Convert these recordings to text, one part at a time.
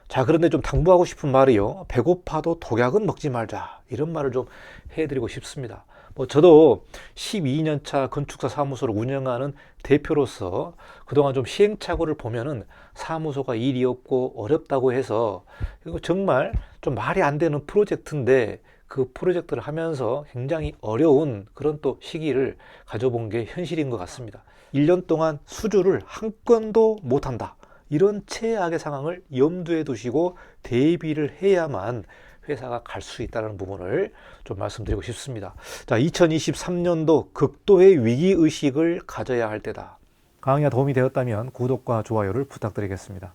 자, 그런데 좀 당부하고 싶은 말이요. 배고파도 독약은 먹지 말자. 이런 말을 좀 해드리고 싶습니다. 저도 12년 차 건축사 사무소를 운영하는 대표로서 그동안 좀 시행착오를 보면은 사무소가 일이 없고 어렵다고 해서 이거 정말 좀 말이 안 되는 프로젝트인데 그 프로젝트를 하면서 굉장히 어려운 그런 또 시기를 가져본 게 현실인 것 같습니다. 1년 동안 수주를 한 건도 못 한다. 이런 최악의 상황을 염두에 두시고 대비를 해야만 회사가 갈 수 있다는 부분을 좀 말씀드리고 싶습니다. 자, 2023년도 극도의 위기의식을 가져야 할 때다. 강의가 도움이 되었다면 구독과 좋아요를 부탁드리겠습니다.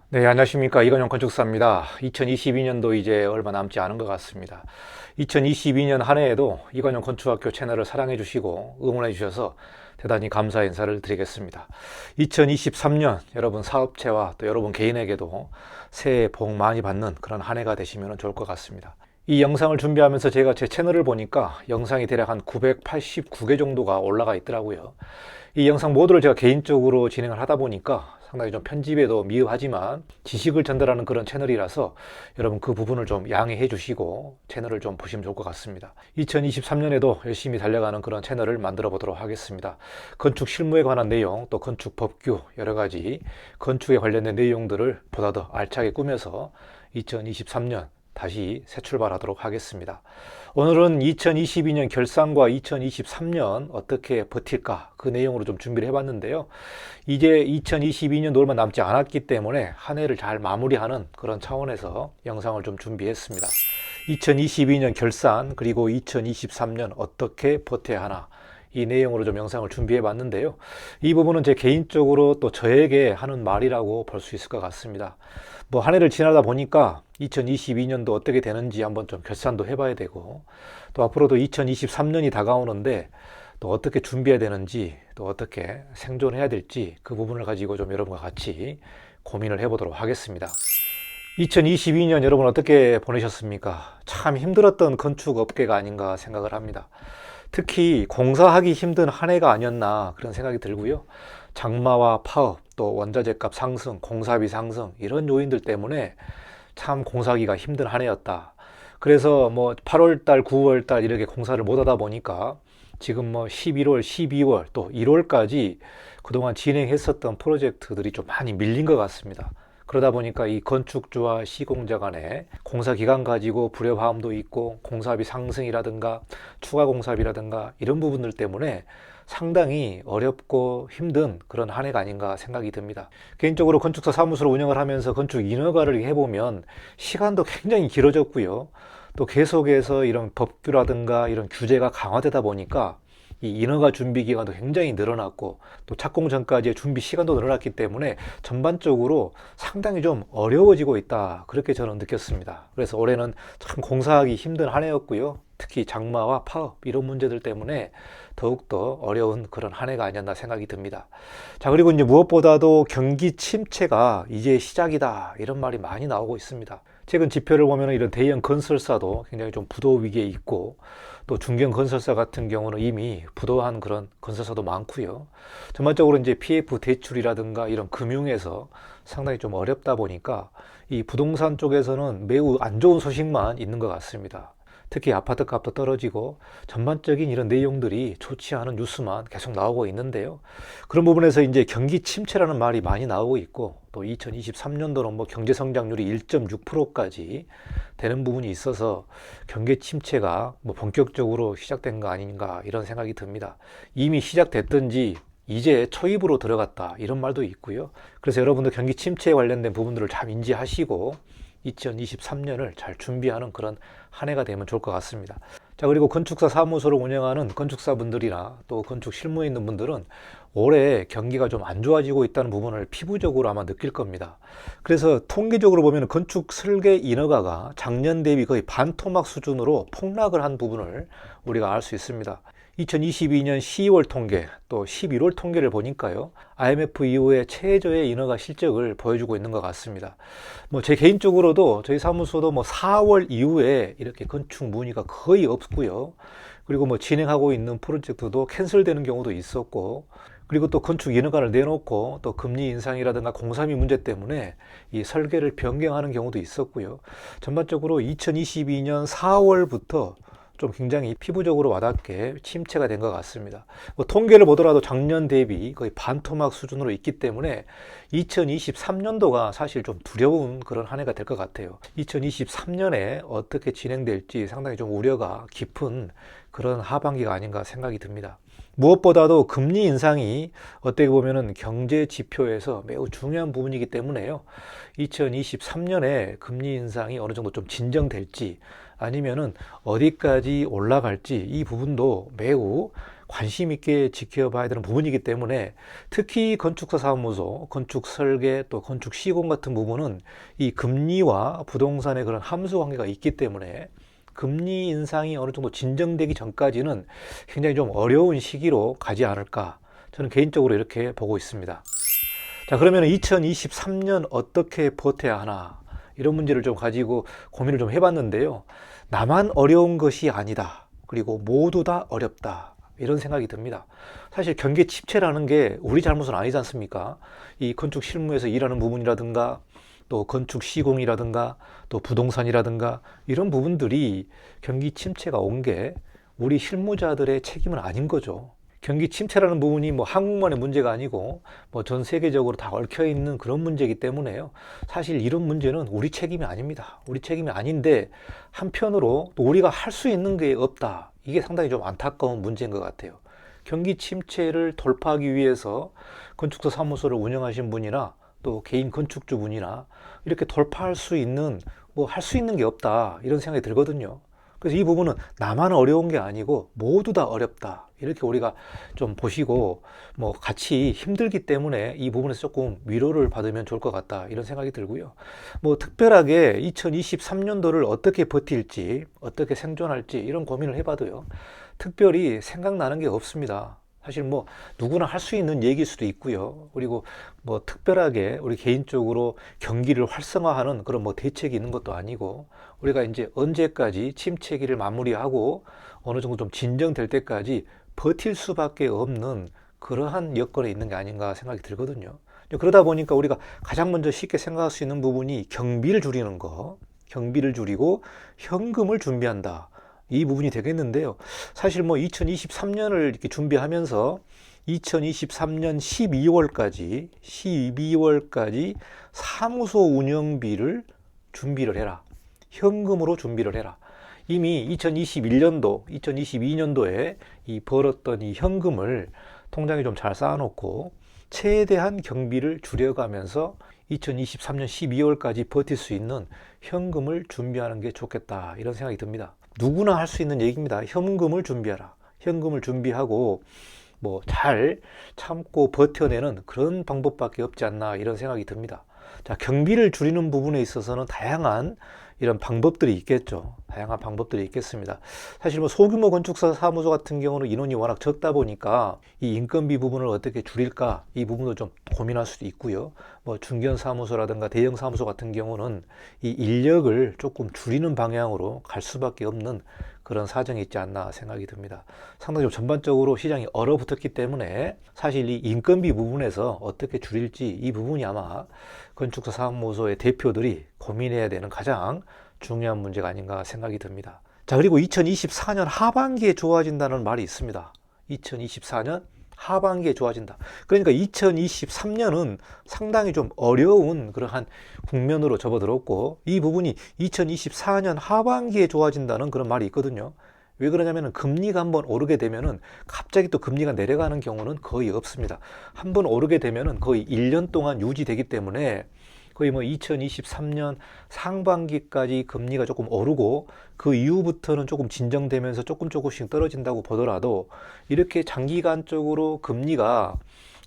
네, 안녕하십니까. 이건영 건축사입니다. 2022년도 이제 얼마 남지 않은 것 같습니다. 2022년 한 해에도 이건영 건축학교 채널을 사랑해 주시고 응원해 주셔서 대단히 감사 인사를 드리겠습니다. 2023년 여러분 사업체와 또 여러분 개인에게도 새해 복 많이 받는 그런 한 해가 되시면 좋을 것 같습니다. 이 영상을 준비하면서 제가 제 채널을 보니까 영상이 대략 한 989개 정도가 올라가 있더라고요. 이 영상 모두를 제가 개인적으로 진행을 하다 보니까 상당히 좀 편집에도 미흡하지만 지식을 전달하는 그런 채널이라서 여러분 그 부분을 좀 양해해 주시고 채널을 좀 보시면 좋을 것 같습니다. 2023년에도 열심히 달려가는 그런 채널을 만들어 보도록 하겠습니다. 건축 실무에 관한 내용, 또 건축 법규 여러 가지 건축에 관련된 내용들을 보다 더 알차게 꾸며서 2023년 다시 새 출발하도록 하겠습니다. 오늘은 2022년 결산과 2023년 어떻게 버틸까 그 내용으로 좀 준비를 해봤는데요. 이제 2022년도 얼마 남지 않았기 때문에 한 해를 잘 마무리하는 그런 차원에서 영상을 좀 준비했습니다. 2022년 결산 그리고 2023년 어떻게 버텨야 하나 이 내용으로 좀 영상을 준비해 봤는데요. 이 부분은 제 개인적으로 또 저에게 하는 말이라고 볼 수 있을 것 같습니다. 한 해를 지나다 보니까 2022년도 어떻게 되는지 한번 좀 결산도 해봐야 되고 또 앞으로도 2023년이 다가오는데 또 어떻게 준비해야 되는지 또 어떻게 생존해야 될지 그 부분을 가지고 좀 여러분과 같이 고민을 해보도록 하겠습니다. 2022년 여러분 어떻게 보내셨습니까? 참 힘들었던 건축 업계가 아닌가 생각을 합니다. 특히 공사하기 힘든 한 해가 아니었나 그런 생각이 들고요. 장마와 파업, 또 원자재값 상승, 공사비 상승 이런 요인들 때문에 참 공사하기가 힘든 한 해였다. 그래서 8월달, 9월달 이렇게 공사를 못 하다 보니까 지금 11월, 12월 또 1월까지 그동안 진행했었던 프로젝트들이 좀 많이 밀린 것 같습니다. 그러다 보니까 이 건축주와 시공자 간에 공사 기간 가지고 불협화음도 있고 공사비 상승이라든가 추가 공사비라든가 이런 부분들 때문에 상당히 어렵고 힘든 그런 한 해가 아닌가 생각이 듭니다. 개인적으로 건축사 사무소를 운영을 하면서 건축 인허가를 해보면 시간도 굉장히 길어졌고요. 또 계속해서 이런 법규라든가 이런 규제가 강화되다 보니까 이 인허가 준비 기간도 굉장히 늘어났고 또 착공 전까지의 준비 시간도 늘어났기 때문에 전반적으로 상당히 좀 어려워지고 있다 그렇게 저는 느꼈습니다. 그래서 올해는 참 공사하기 힘든 한 해였고요. 특히 장마와 파업 이런 문제들 때문에 더욱더 어려운 그런 한 해가 아니었나 생각이 듭니다. 자, 그리고 이제 무엇보다도 경기 침체가 이제 시작이다 이런 말이 많이 나오고 있습니다. 최근 지표를 보면 이런 대형 건설사도 굉장히 좀 부도 위기에 있고 또 중견 건설사 같은 경우는 이미 부도한 그런 건설사도 많고요. 전반적으로 이제 PF 대출이라든가 이런 금융에서 상당히 좀 어렵다 보니까 이 부동산 쪽에서는 매우 안 좋은 소식만 있는 것 같습니다. 특히 아파트 값도 떨어지고 전반적인 이런 내용들이 좋지 않은 뉴스만 계속 나오고 있는데요. 그런 부분에서 이제 경기 침체라는 말이 많이 나오고 있고 또 2023년도는 경제 성장률이 1.6%까지 되는 부분이 있어서 경기 침체가 본격적으로 시작된 거 아닌가 이런 생각이 듭니다. 이미 시작됐든지 이제 초입으로 들어갔다 이런 말도 있고요. 그래서 여러분들 경기 침체에 관련된 부분들을 잘 인지하시고 2023년을 잘 준비하는 그런 한 해가 되면 좋을 것 같습니다. 자, 그리고 건축사 사무소를 운영하는 건축사분들이나 또 건축 실무에 있는 분들은 올해 경기가 좀 안 좋아지고 있다는 부분을 피부적으로 아마 느낄 겁니다. 그래서 통계적으로 보면 건축 설계 인허가가 작년 대비 거의 반토막 수준으로 폭락을 한 부분을 우리가 알 수 있습니다. 2022년 12월 통계 또 11월 통계를 보니까요, IMF 이후에 최저의 인허가 실적을 보여주고 있는 것 같습니다. 제 개인적으로도 저희 사무소도 4월 이후에 이렇게 건축 문의가 거의 없고요. 그리고 진행하고 있는 프로젝트도 캔슬되는 경우도 있었고, 그리고 또 건축 인허가를 내놓고 또 금리 인상이라든가 공사비 문제 때문에 이 설계를 변경하는 경우도 있었고요. 전반적으로 2022년 4월부터 좀 굉장히 피부적으로 와닿게 침체가 된 것 같습니다. 통계를 보더라도 작년 대비 거의 반토막 수준으로 있기 때문에 2023년도가 사실 좀 두려운 그런 한 해가 될 것 같아요. 2023년에 어떻게 진행될지 상당히 좀 우려가 깊은 그런 하반기가 아닌가 생각이 듭니다. 무엇보다도 금리 인상이 어떻게 보면은 경제 지표에서 매우 중요한 부분이기 때문에요. 2023년에 금리 인상이 어느 정도 좀 진정될지 아니면은 어디까지 올라갈지 이 부분도 매우 관심 있게 지켜봐야 되는 부분이기 때문에, 특히 건축사 사무소, 건축 설계 또 건축 시공 같은 부분은 이 금리와 부동산의 그런 함수 관계가 있기 때문에 금리 인상이 어느 정도 진정되기 전까지는 굉장히 좀 어려운 시기로 가지 않을까, 저는 개인적으로 이렇게 보고 있습니다. 자, 그러면 2023년 어떻게 버텨야 하나, 이런 문제를 좀 가지고 고민을 좀 해봤는데요. 나만 어려운 것이 아니다. 그리고 모두 다 어렵다. 이런 생각이 듭니다. 사실 경기 침체라는 게 우리 잘못은 아니지 않습니까? 이 건축 실무에서 일하는 부분이라든가 또 건축 시공이라든가 또 부동산이라든가 이런 부분들이 경기 침체가 온 게 우리 실무자들의 책임은 아닌 거죠. 경기 침체라는 부분이 한국만의 문제가 아니고 전 세계적으로 다 얽혀 있는 그런 문제이기 때문에요. 사실 이런 문제는 우리 책임이 아닙니다. 우리 책임이 아닌데 한편으로 또 우리가 할 수 있는 게 없다. 이게 상당히 좀 안타까운 문제인 것 같아요. 경기 침체를 돌파하기 위해서 건축사 사무소를 운영하신 분이나 또 개인 건축주분이나 이렇게 돌파할 수 있는 할 수 있는 게 없다, 이런 생각이 들거든요. 그래서 이 부분은 나만 어려운 게 아니고 모두 다 어렵다, 이렇게 우리가 좀 보시고 같이 힘들기 때문에 이 부분에서 조금 위로를 받으면 좋을 것 같다, 이런 생각이 들고요. 특별하게 2023년도를 어떻게 버틸지 어떻게 생존할지 이런 고민을 해봐도요, 특별히 생각나는 게 없습니다. 사실 누구나 할 수 있는 얘기일 수도 있고요. 그리고 특별하게 우리 개인적으로 경기를 활성화하는 그런 대책이 있는 것도 아니고, 우리가 이제 언제까지 침체기를 마무리하고 어느 정도 좀 진정될 때까지 버틸 수밖에 없는 그러한 여건에 있는 게 아닌가 생각이 들거든요. 그러다 보니까 우리가 가장 먼저 쉽게 생각할 수 있는 부분이 경비를 줄이는 거, 경비를 줄이고 현금을 준비한다, 이 부분이 되겠는데요. 사실 2023년을 이렇게 준비하면서 2023년 12월까지 사무소 운영비를 준비를 해라. 현금으로 준비를 해라. 이미 2021년도, 2022년도에 벌었던 이 현금을 통장에 좀 잘 쌓아놓고 최대한 경비를 줄여가면서 2023년 12월까지 버틸 수 있는 현금을 준비하는 게 좋겠다, 이런 생각이 듭니다. 누구나 할 수 있는 얘기입니다. 현금을 준비하라. 현금을 준비하고 잘 참고 버텨내는 그런 방법밖에 없지 않나, 이런 생각이 듭니다. 자, 경비를 줄이는 부분에 있어서는 다양한 이런 방법들이 있겠죠. 다양한 방법들이 있겠습니다. 사실 소규모 건축사 사무소 같은 경우는 인원이 워낙 적다 보니까 이 인건비 부분을 어떻게 줄일까, 이 부분도 좀 고민할 수도 있고요. 중견 사무소라든가 대형 사무소 같은 경우는 이 인력을 조금 줄이는 방향으로 갈 수밖에 없는 그런 사정이 있지 않나 생각이 듭니다. 상당히 좀 전반적으로 시장이 얼어붙었기 때문에 사실 이 인건비 부분에서 어떻게 줄일지, 이 부분이 아마 건축사 사무소의 대표들이 고민해야 되는 가장 중요한 문제가 아닌가 생각이 듭니다. 자, 그리고 2024년 하반기에 좋아진다는 말이 있습니다. 2024년 하반기에 좋아진다. 그러니까 2023년은 상당히 좀 어려운 그러한 국면으로 접어들었고, 이 부분이 2024년 하반기에 좋아진다는 그런 말이 있거든요. 왜 그러냐면 금리가 한번 오르게 되면은 갑자기 또 금리가 내려가는 경우는 거의 없습니다. 한번 오르게 되면은 거의 1년 동안 유지되기 때문에 거의 2023년 상반기까지 금리가 조금 오르고 그 이후부터는 조금 진정되면서 조금씩 떨어진다고 보더라도, 이렇게 장기간적으로 금리가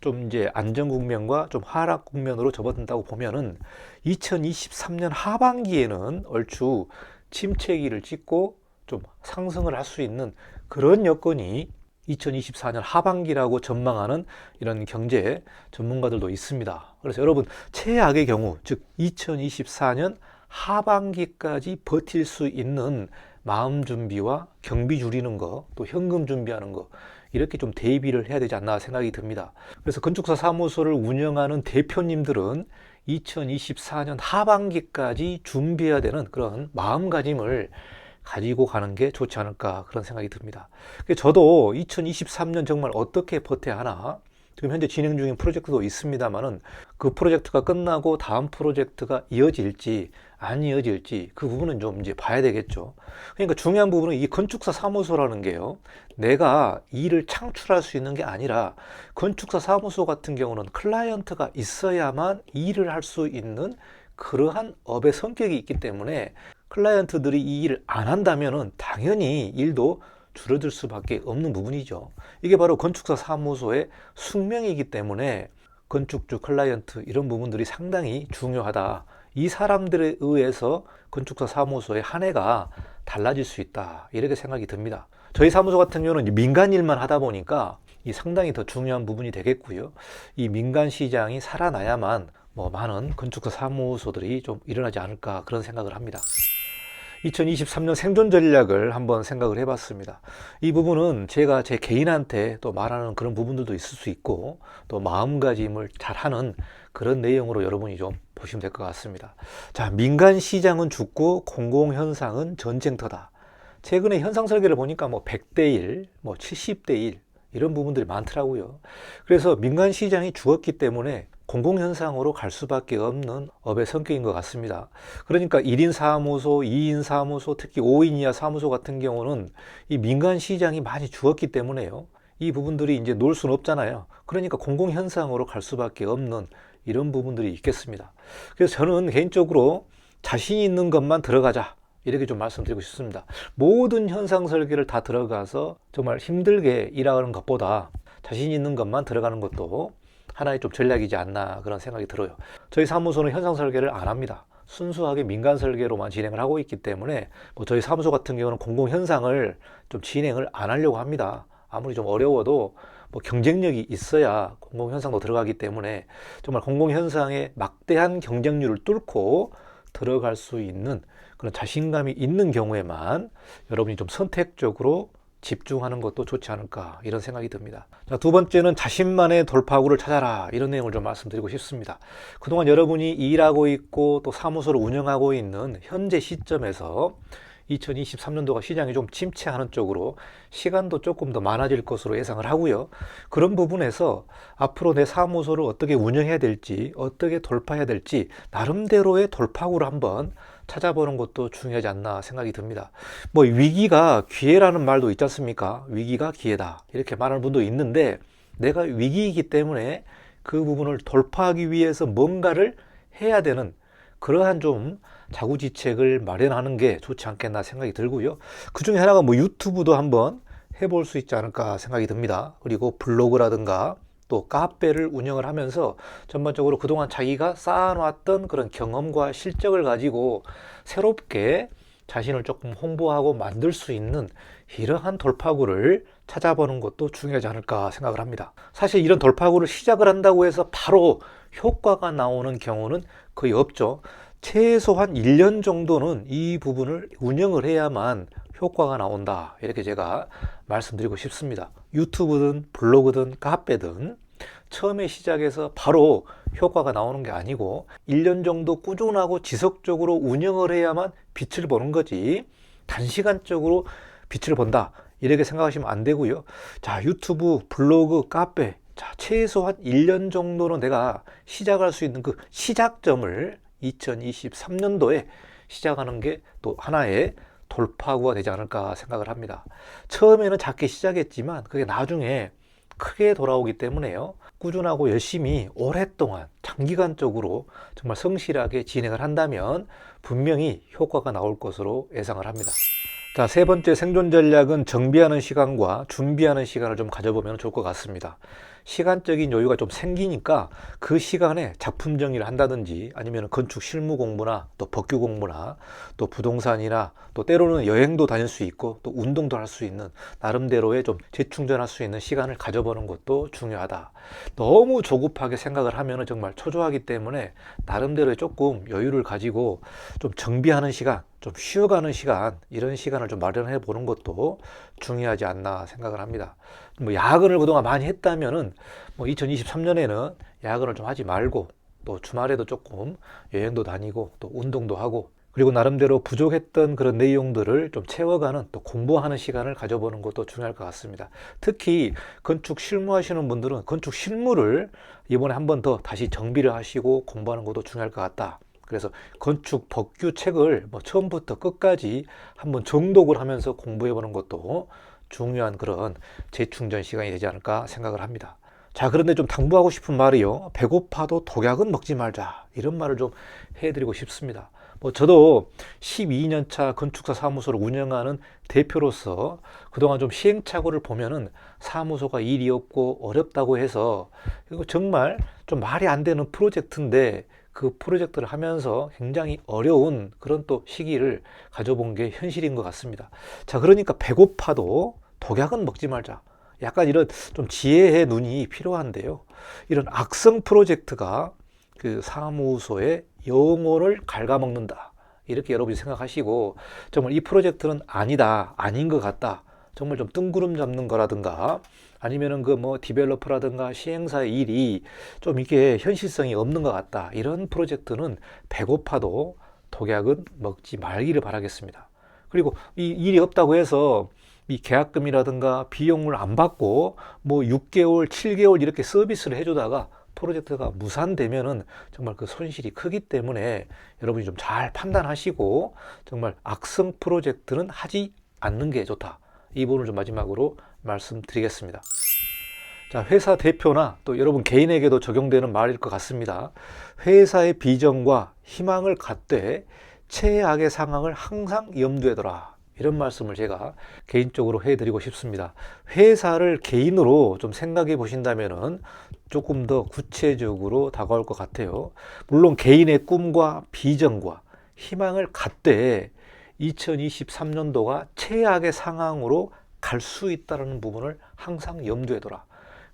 좀 이제 안정 국면과 좀 하락 국면으로 접어든다고 보면은 2023년 하반기에는 얼추 침체기를 찍고 좀 상승을 할 수 있는 그런 여건이 2024년 하반기라고 전망하는 이런 경제 전문가들도 있습니다. 그래서 여러분 최악의 경우, 즉 2024년 하반기까지 버틸 수 있는 마음 준비와 경비 줄이는 거, 또 현금 준비하는 거, 이렇게 좀 대비를 해야 되지 않나 생각이 듭니다. 그래서 건축사 사무소를 운영하는 대표님들은 2024년 하반기까지 준비해야 되는 그런 마음가짐을 가지고 가는 게 좋지 않을까, 그런 생각이 듭니다. 저도 2023년 정말 어떻게 버텨야 하나, 지금 현재 진행 중인 프로젝트도 있습니다만은 그 프로젝트가 끝나고 다음 프로젝트가 이어질지 안 이어질지 그 부분은 좀 이제 봐야 되겠죠. 그러니까 중요한 부분은 이 건축사 사무소라는 게요, 내가 일을 창출할 수 있는 게 아니라, 건축사 사무소 같은 경우는 클라이언트가 있어야만 일을 할 수 있는 그러한 업의 성격이 있기 때문에, 클라이언트들이 이 일을 안 한다면은 당연히 일도 줄어들 수밖에 없는 부분이죠. 이게 바로 건축사 사무소의 숙명이기 때문에 건축주, 클라이언트 이런 부분들이 상당히 중요하다. 이 사람들에 의해서 건축사 사무소의 한 해가 달라질 수 있다, 이렇게 생각이 듭니다. 저희 사무소 같은 경우는 민간 일만 하다 보니까 이 상당히 더 중요한 부분이 되겠고요. 이 민간 시장이 살아나야만 많은 건축사 사무소들이 좀 일어나지 않을까, 그런 생각을 합니다. 2023년 생존 전략을 한번 생각을 해봤습니다. 이 부분은 제가 제 개인한테 또 말하는 그런 부분들도 있을 수 있고, 또 마음가짐을 잘하는 그런 내용으로 여러분이 좀 보시면 될 것 같습니다. 자, 민간 시장은 죽고 공공현상은 전쟁터다. 최근에 현상 설계를 보니까 100대 1, 70대 1 이런 부분들이 많더라고요. 그래서 민간 시장이 죽었기 때문에 공공현상으로 갈 수밖에 없는 업의 성격인 것 같습니다. 그러니까 1인 사무소, 2인 사무소, 특히 5인 이하 사무소 같은 경우는 이 민간 시장이 많이 죽었기 때문에요, 이 부분들이 이제 놓을 수는 없잖아요. 그러니까 공공현상으로 갈 수밖에 없는 이런 부분들이 있겠습니다. 그래서 저는 개인적으로 자신 있는 것만 들어가자, 이렇게 좀 말씀드리고 싶습니다. 모든 현상 설계를 다 들어가서 정말 힘들게 일하는 것보다 자신 있는 것만 들어가는 것도 하나의 좀 전략이지 않나, 그런 생각이 들어요. 저희 사무소는 현상 설계를 안 합니다. 순수하게 민간 설계로만 진행을 하고 있기 때문에 저희 사무소 같은 경우는 공공 현상을 좀 진행을 안 하려고 합니다. 아무리 좀 어려워도 경쟁력이 있어야 공공 현상도 들어가기 때문에 정말 공공 현상의 막대한 경쟁률을 뚫고 들어갈 수 있는 그런 자신감이 있는 경우에만 여러분이 좀 선택적으로 집중하는 것도 좋지 않을까, 이런 생각이 듭니다. 자, 두 번째는 자신만의 돌파구를 찾아라, 이런 내용을 좀 말씀드리고 싶습니다. 그동안 여러분이 일하고 있고 또 사무소를 운영하고 있는 현재 시점에서 2023년도가 시장이 좀 침체하는 쪽으로 시간도 조금 더 많아질 것으로 예상을 하고요. 그런 부분에서 앞으로 내 사무소를 어떻게 운영해야 될지, 어떻게 돌파해야 될지 나름대로의 돌파구를 한번 찾아보는 것도 중요하지 않나 생각이 듭니다. 위기가 기회라는 말도 있지 않습니까? 위기가 기회다, 이렇게 말하는 분도 있는데, 내가 위기이기 때문에 그 부분을 돌파하기 위해서 뭔가를 해야 되는 그러한 좀 자구지책을 마련하는 게 좋지 않겠나 생각이 들고요. 그 중에 하나가 유튜브도 한번 해볼 수 있지 않을까 생각이 듭니다. 그리고 블로그라든가 또 카페를 운영을 하면서 전반적으로 그동안 자기가 쌓아놨던 그런 경험과 실적을 가지고 새롭게 자신을 조금 홍보하고 만들 수 있는 이러한 돌파구를 찾아보는 것도 중요하지 않을까 생각을 합니다. 사실 이런 돌파구를 시작을 한다고 해서 바로 효과가 나오는 경우는 거의 없죠. 최소한 1년 정도는 이 부분을 운영을 해야만 효과가 나온다, 이렇게 제가 말씀드리고 싶습니다. 유튜브든 블로그든 카페든 처음에 시작해서 바로 효과가 나오는 게 아니고 1년 정도 꾸준하고 지속적으로 운영을 해야만 빛을 보는 거지, 단시간적으로 빛을 본다, 이렇게 생각하시면 안 되고요. 자, 유튜브, 블로그, 카페, 자, 최소한 1년 정도는 내가 시작할 수 있는 그 시작점을 2023년도에 시작하는 게 또 하나의 돌파구가 되지 않을까 생각을 합니다. 처음에는 작게 시작했지만 그게 나중에 크게 돌아오기 때문에요, 꾸준하고 열심히 오랫동안 장기간적으로 정말 성실하게 진행을 한다면 분명히 효과가 나올 것으로 예상을 합니다. 자, 세 번째 생존 전략은 정비하는 시간과 준비하는 시간을 좀 가져보면 좋을 것 같습니다. 시간적인 여유가 좀 생기니까 그 시간에 작품 정리를 한다든지 아니면 건축 실무 공부나 또 법규 공부나 또 부동산이나 또 때로는 여행도 다닐 수 있고 또 운동도 할 수 있는 나름대로의 좀 재충전할 수 있는 시간을 가져보는 것도 중요하다. 너무 조급하게 생각을 하면 정말 초조하기 때문에 나름대로의 조금 여유를 가지고 좀 정비하는 시간, 좀 쉬어가는 시간, 이런 시간을 좀 마련해 보는 것도 중요하지 않나 생각을 합니다. 뭐 야근을 그동안 많이 했다면은 뭐 2023년에는 야근을 좀 하지 말고 또 주말에도 조금 여행도 다니고 또 운동도 하고 그리고 나름대로 부족했던 그런 내용들을 좀 채워가는 또 공부하는 시간을 가져보는 것도 중요할 것 같습니다. 특히 건축 실무하시는 분들은 건축 실무를 이번에 한 번 더 다시 정비를 하시고 공부하는 것도 중요할 것 같다. 그래서 건축 법규 책을 뭐 처음부터 끝까지 한번 정독을 하면서 공부해 보는 것도 중요한 그런 재충전 시간이 되지 않을까 생각을 합니다. 자, 그런데 좀 당부하고 싶은 말이요. 배고파도 독약은 먹지 말자. 이런 말을 좀 해드리고 싶습니다. 뭐 저도 12년 차 건축사 사무소를 운영하는 대표로서 그동안 좀 시행착오를 보면은 사무소가 일이 없고 어렵다고 해서 이거 정말 좀 말이 안 되는 프로젝트인데 그 프로젝트를 하면서 굉장히 어려운 그런 또 시기를 가져본 게 현실인 것 같습니다. 자, 그러니까 배고파도 독약은 먹지 말자. 약간 이런 좀 지혜의 눈이 필요한데요. 이런 악성 프로젝트가 그 사무소의 영혼을 갉아먹는다. 이렇게 여러분이 생각하시고 정말 이 프로젝트는 아니다, 아닌 것 같다. 정말 좀 뜬구름 잡는 거라든가 아니면은 그 뭐 디벨로퍼라든가 시행사의 일이 좀 이게 현실성이 없는 것 같다. 이런 프로젝트는 배고파도 독약은 먹지 말기를 바라겠습니다. 그리고 이 일이 없다고 해서 이 계약금이라든가 비용을 안 받고 뭐 6개월, 7개월 이렇게 서비스를 해주다가 프로젝트가 무산되면은 정말 그 손실이 크기 때문에 여러분이 좀 잘 판단하시고 정말 악성 프로젝트는 하지 않는 게 좋다. 이 부분을 좀 마지막으로 말씀드리겠습니다. 자, 회사 대표나 또 여러분 개인에게도 적용되는 말일 것 같습니다. 회사의 비전과 희망을 갖되 최악의 상황을 항상 염두에 둬라. 이런 말씀을 제가 개인적으로 해드리고 싶습니다. 회사를 개인으로 좀 생각해 보신다면은 조금 더 구체적으로 다가올 것 같아요. 물론 개인의 꿈과 비전과 희망을 갖되 2023년도가 최악의 상황으로 갈 수 있다는 부분을 항상 염두에 둬라.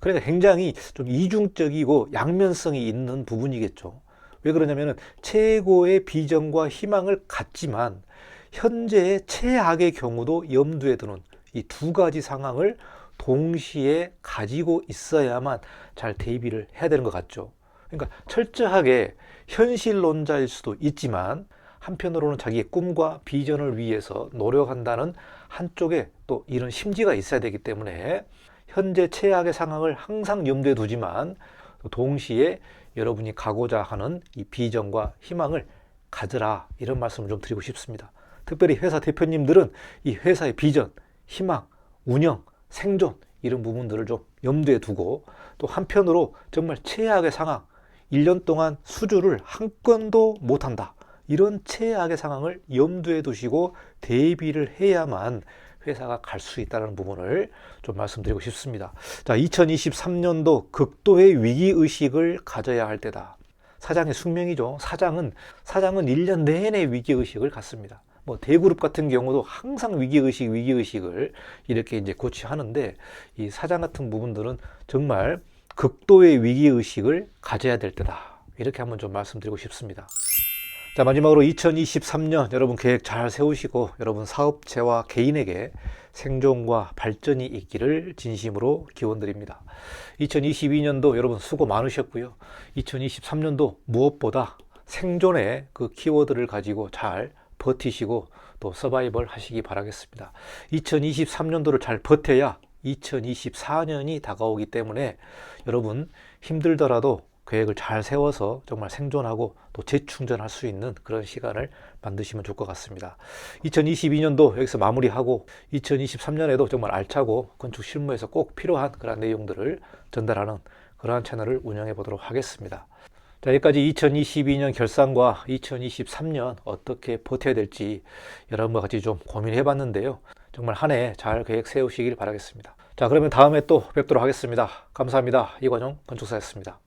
그러니까 굉장히 좀 이중적이고 양면성이 있는 부분이겠죠. 왜 그러냐면은 최고의 비전과 희망을 갖지만 현재의 최악의 경우도 염두에 두는 이 두 가지 상황을 동시에 가지고 있어야만 잘 대비를 해야 되는 것 같죠. 그러니까 철저하게 현실론자일 수도 있지만 한편으로는 자기의 꿈과 비전을 위해서 노력한다는 한쪽에 또 이런 심지가 있어야 되기 때문에 현재 최악의 상황을 항상 염두에 두지만 동시에 여러분이 가고자 하는 이 비전과 희망을 가져라, 이런 말씀을 좀 드리고 싶습니다. 특별히 회사 대표님들은 이 회사의 비전, 희망, 운영, 생존 이런 부분들을 좀 염두에 두고 또 한편으로 정말 최악의 상황, 1년 동안 수주를 한 건도 못한다. 이런 최악의 상황을 염두에 두시고 대비를 해야만 회사가 갈 수 있다는 부분을 좀 말씀드리고 싶습니다. 자, 2023년도 극도의 위기의식을 가져야 할 때다. 사장의 숙명이죠. 사장은 1년 내내 위기의식을 갖습니다. 뭐 대그룹 같은 경우도 항상 위기의식을 이렇게 이제 고취하는데 이 사장 같은 부분들은 정말 극도의 위기의식을 가져야 될 때다. 이렇게 한번 좀 말씀드리고 싶습니다. 자, 마지막으로 2023년 여러분 계획 잘 세우시고 여러분 사업체와 개인에게 생존과 발전이 있기를 진심으로 기원드립니다. 2022년도 여러분 수고 많으셨고요. 2023년도 무엇보다 생존의 그 키워드를 가지고 잘 버티시고 또 서바이벌 하시기 바라겠습니다. 2023년도를 잘 버텨야 2024년이 다가오기 때문에 여러분 힘들더라도 계획을 잘 세워서 정말 생존하고 또 재충전할 수 있는 그런 시간을 만드시면 좋을 것 같습니다. 2022년도 여기서 마무리하고 2023년에도 정말 알차고 건축 실무에서 꼭 필요한 그런 내용들을 전달하는 그러한 채널을 운영해 보도록 하겠습니다. 자, 여기까지 2022년 결산과 2023년 어떻게 버텨야 될지 여러분과 같이 좀 고민해 봤는데요. 정말 한 해 잘 계획 세우시길 바라겠습니다. 자, 그러면 다음에 또 뵙도록 하겠습니다. 감사합니다. 이관용 건축사였습니다.